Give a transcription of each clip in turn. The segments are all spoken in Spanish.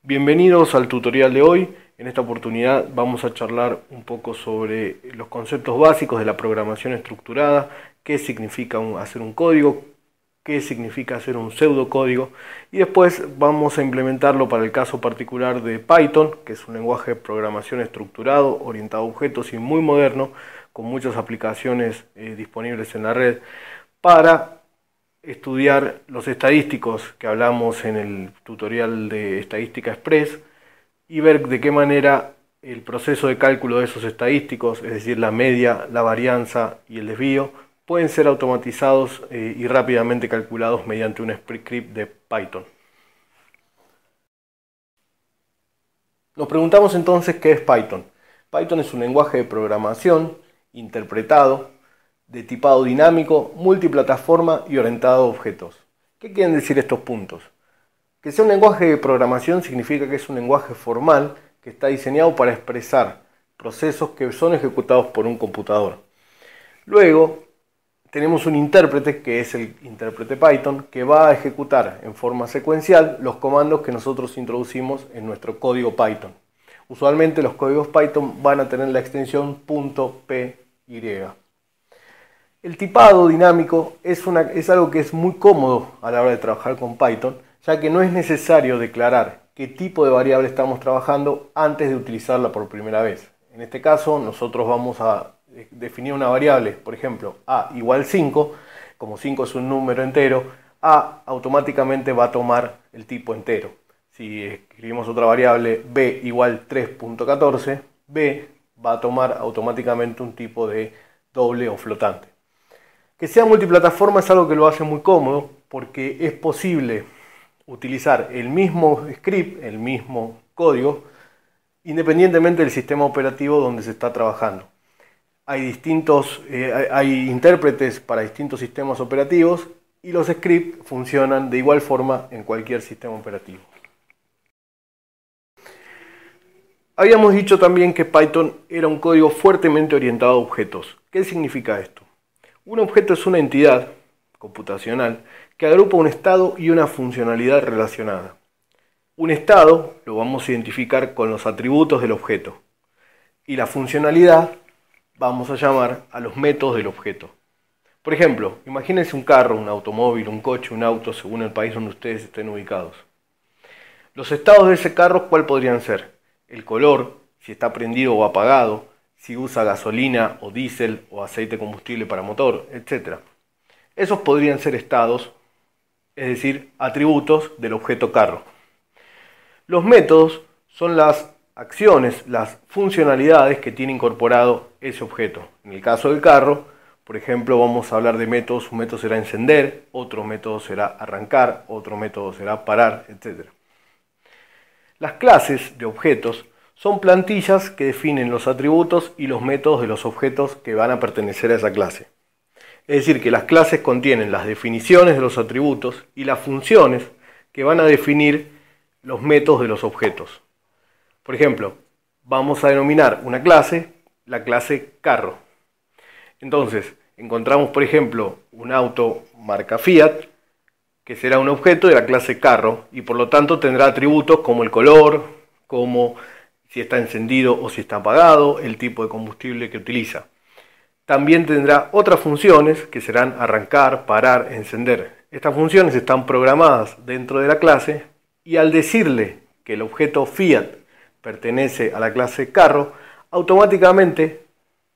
Bienvenidos al tutorial de hoy. En esta oportunidad vamos a charlar un poco sobre los conceptos básicos de la programación estructurada, qué significa hacer un código, qué significa hacer un pseudocódigo, y después vamos a implementarlo para el caso particular de Python, que es un lenguaje de programación estructurado, orientado a objetos y muy moderno, con muchas aplicaciones disponibles en la red, para estudiar los estadísticos que hablamos en el tutorial de Estadística Express y ver de qué manera el proceso de cálculo de esos estadísticos, es decir, la media, la varianza y el desvío, pueden ser automatizados y rápidamente calculados mediante un script de Python. Nos preguntamos entonces qué es Python. Python es un lenguaje de programación interpretado, de tipado dinámico, multiplataforma y orientado a objetos. ¿Qué quieren decir estos puntos? Que sea un lenguaje de programación significa que es un lenguaje formal que está diseñado para expresar procesos que son ejecutados por un computador. Luego tenemos un intérprete, que es el intérprete Python, que va a ejecutar en forma secuencial los comandos que nosotros introducimos en nuestro código Python. Usualmente los códigos Python van a tener la extensión .py. El tipado dinámico es algo que es muy cómodo a la hora de trabajar con Python, ya que no es necesario declarar qué tipo de variable estamos trabajando antes de utilizarla por primera vez. En este caso nosotros vamos a definir una variable, por ejemplo, a igual 5, como 5 es un número entero, a automáticamente va a tomar el tipo entero. Si escribimos otra variable b igual 3.14, b va a tomar automáticamente un tipo de doble o flotante. Que sea multiplataforma es algo que lo hace muy cómodo porque es posible utilizar el mismo script, el mismo código, independientemente del sistema operativo donde se está trabajando. Hay intérpretes para distintos sistemas operativos y los scripts funcionan de igual forma en cualquier sistema operativo. Habíamos dicho también que Python era un código fuertemente orientado a objetos. ¿Qué significa esto? Un objeto es una entidad computacional que agrupa un estado y una funcionalidad relacionada. Un estado lo vamos a identificar con los atributos del objeto y la funcionalidad vamos a llamar a los métodos del objeto. Por ejemplo, imagínense un carro, un automóvil, un coche, un auto, según el país donde ustedes estén ubicados. Los estados de ese carro, ¿cuál podrían ser? El color, si está prendido o apagado, si usa gasolina o diésel o aceite combustible para motor, etc. Esos podrían ser estados, es decir, atributos del objeto carro. Los métodos son las acciones, las funcionalidades que tiene incorporado ese objeto. En el caso del carro, por ejemplo, vamos a hablar de métodos. Un método será encender, otro método será arrancar, otro método será parar, etc. Las clases de objetos son plantillas que definen los atributos y los métodos de los objetos que van a pertenecer a esa clase. Es decir, que las clases contienen las definiciones de los atributos y las funciones que van a definir los métodos de los objetos. Por ejemplo, vamos a denominar una clase, la clase carro. Entonces, encontramos, por ejemplo, un auto marca Fiat, que será un objeto de la clase carro y por lo tanto tendrá atributos como el color, como si está encendido o si está apagado, el tipo de combustible que utiliza. También tendrá otras funciones que serán arrancar, parar, encender. Estas funciones están programadas dentro de la clase y al decirle que el objeto Fiat pertenece a la clase carro, automáticamente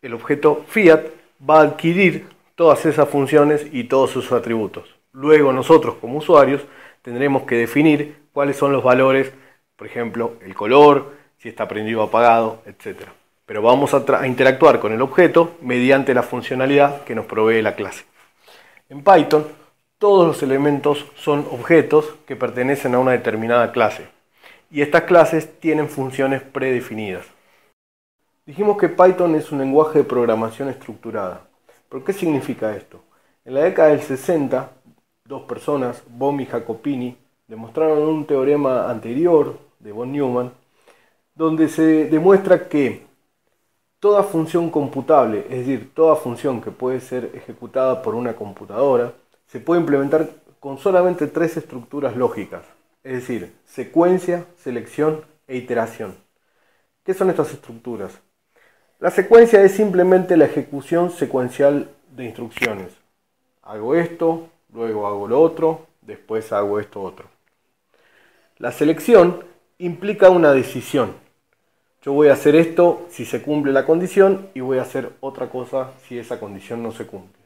el objeto Fiat va a adquirir todas esas funciones y todos sus atributos. Luego nosotros como usuarios tendremos que definir cuáles son los valores, por ejemplo, el color, si está prendido o apagado, etc. Pero vamos a interactuar con el objeto mediante la funcionalidad que nos provee la clase. En Python, todos los elementos son objetos que pertenecen a una determinada clase. Y estas clases tienen funciones predefinidas. Dijimos que Python es un lenguaje de programación estructurada. ¿Pero qué significa esto? En la década del 60, dos personas, Bohm y Jacopini, demostraron un teorema anterior de von Neumann, donde se demuestra que toda función computable, es decir, toda función que puede ser ejecutada por una computadora, se puede implementar con solamente tres estructuras lógicas. es decir, secuencia, selección e iteración. ¿Qué son estas estructuras? La secuencia es simplemente la ejecución secuencial de instrucciones. Hago esto, luego hago lo otro, después hago esto otro. La selección implica una decisión. Yo voy a hacer esto si se cumple la condición y voy a hacer otra cosa si esa condición no se cumple.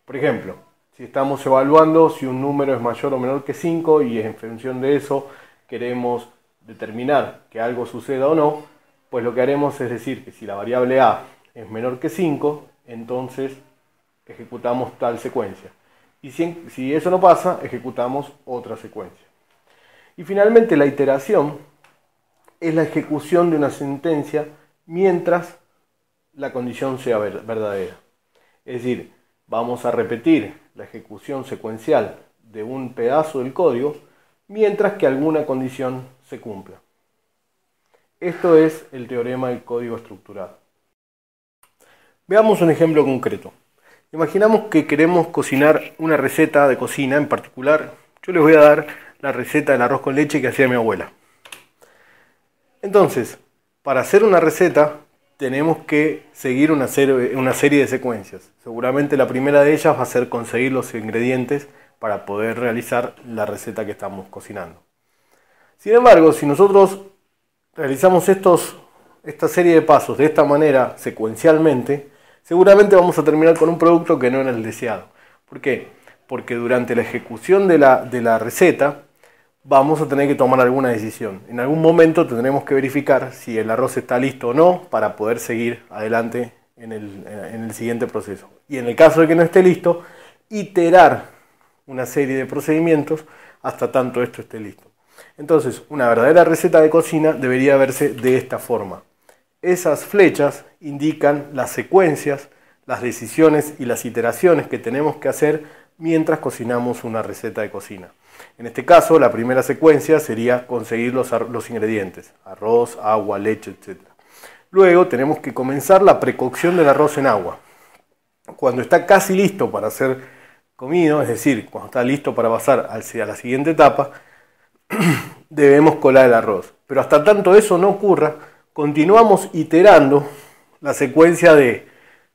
Por ejemplo, si estamos evaluando si un número es mayor o menor que 5 y en función de eso queremos determinar que algo suceda o no, pues lo que haremos es decir que si la variable a es menor que 5, entonces ejecutamos tal secuencia. Y si eso no pasa, ejecutamos otra secuencia. Y finalmente la iteración es la ejecución de una sentencia mientras la condición sea verdadera. Es decir, vamos a repetir la ejecución secuencial de un pedazo del código mientras que alguna condición se cumpla. Esto es el teorema del código estructurado. Veamos un ejemplo concreto. Imaginamos que queremos cocinar una receta de cocina en particular. Yo les voy a dar la receta del arroz con leche que hacía mi abuela. Entonces, para hacer una receta tenemos que seguir una serie de secuencias. Seguramente la primera de ellas va a ser conseguir los ingredientes para poder realizar la receta que estamos cocinando. Sin embargo, si nosotros realizamos esta serie de pasos de esta manera secuencialmente, seguramente vamos a terminar con un producto que no era el deseado. ¿Por qué? Porque durante la ejecución de la receta vamos a tener que tomar alguna decisión. En algún momento tendremos que verificar si el arroz está listo o no para poder seguir adelante en el siguiente proceso. Y en el caso de que no esté listo, iterar una serie de procedimientos hasta tanto esto esté listo. Entonces, una verdadera receta de cocina debería verse de esta forma. Esas flechas indican las secuencias, las decisiones y las iteraciones que tenemos que hacer mientras cocinamos una receta de cocina. En este caso, la primera secuencia sería conseguir los ingredientes, arroz, agua, leche, etc. Luego tenemos que comenzar la precocción del arroz en agua. Cuando está casi listo para ser comido, es decir, cuando está listo para pasar a la siguiente etapa, debemos colar el arroz. Pero hasta tanto eso no ocurra, continuamos iterando la secuencia de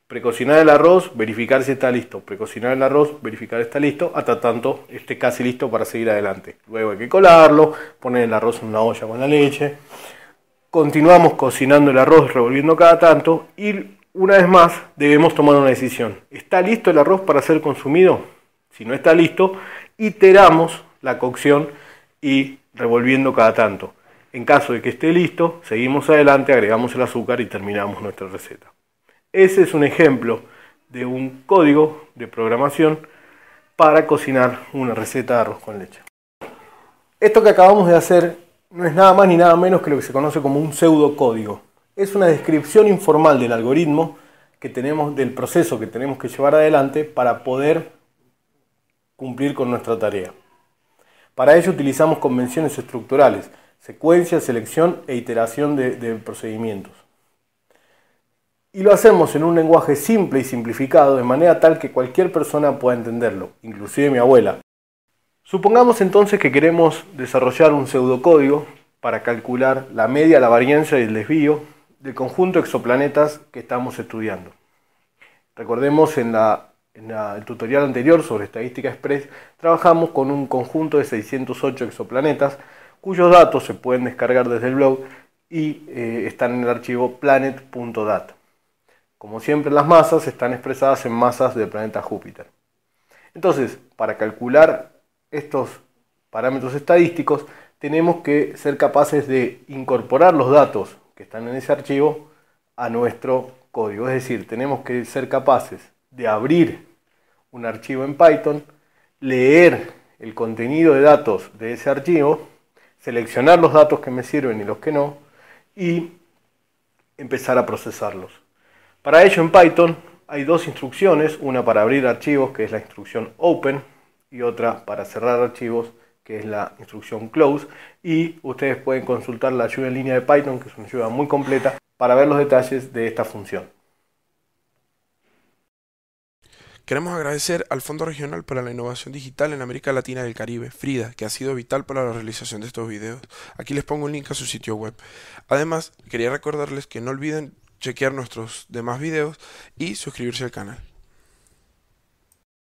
precocinar el arroz, verificar si está listo, precocinar el arroz, verificar si está listo, hasta tanto esté casi listo para seguir adelante. Luego hay que colarlo, poner el arroz en una olla con la leche, continuamos cocinando el arroz, revolviendo cada tanto y una vez más debemos tomar una decisión. ¿Está listo el arroz para ser consumido? Si no está listo, iteramos la cocción y revolviendo cada tanto. En caso de que esté listo, seguimos adelante, agregamos el azúcar y terminamos nuestra receta. Ese es un ejemplo de un código de programación para cocinar una receta de arroz con leche. Esto que acabamos de hacer no es nada más ni nada menos que lo que se conoce como un pseudocódigo. Es una descripción informal del algoritmo que tenemos, del proceso que tenemos que llevar adelante para poder cumplir con nuestra tarea. Para ello utilizamos convenciones estructurales, secuencia, selección e iteración de procedimientos. Y lo hacemos en un lenguaje simple y simplificado de manera tal que cualquier persona pueda entenderlo, inclusive mi abuela. Supongamos entonces que queremos desarrollar un pseudocódigo para calcular la media, la varianza y el desvío del conjunto de exoplanetas que estamos estudiando. Recordemos en el tutorial anterior sobre estadística express trabajamos con un conjunto de 608 exoplanetas cuyos datos se pueden descargar desde el blog y están en el archivo planet.dat. Como siempre, las masas están expresadas en masas del planeta Júpiter. Entonces, para calcular estos parámetros estadísticos, tenemos que ser capaces de incorporar los datos que están en ese archivo a nuestro código. Es decir, tenemos que ser capaces de abrir un archivo en Python, leer el contenido de datos de ese archivo, seleccionar los datos que me sirven y los que no, y empezar a procesarlos. Para ello en Python hay dos instrucciones, una para abrir archivos, que es la instrucción open, y otra para cerrar archivos, que es la instrucción close, y ustedes pueden consultar la ayuda en línea de Python, que es una ayuda muy completa, para ver los detalles de esta función. Queremos agradecer al Fondo Regional para la Innovación Digital en América Latina y el Caribe, FRIDA, que ha sido vital para la realización de estos videos. Aquí les pongo un link a su sitio web. Además, quería recordarles que no olviden chequear nuestros demás videos y suscribirse al canal.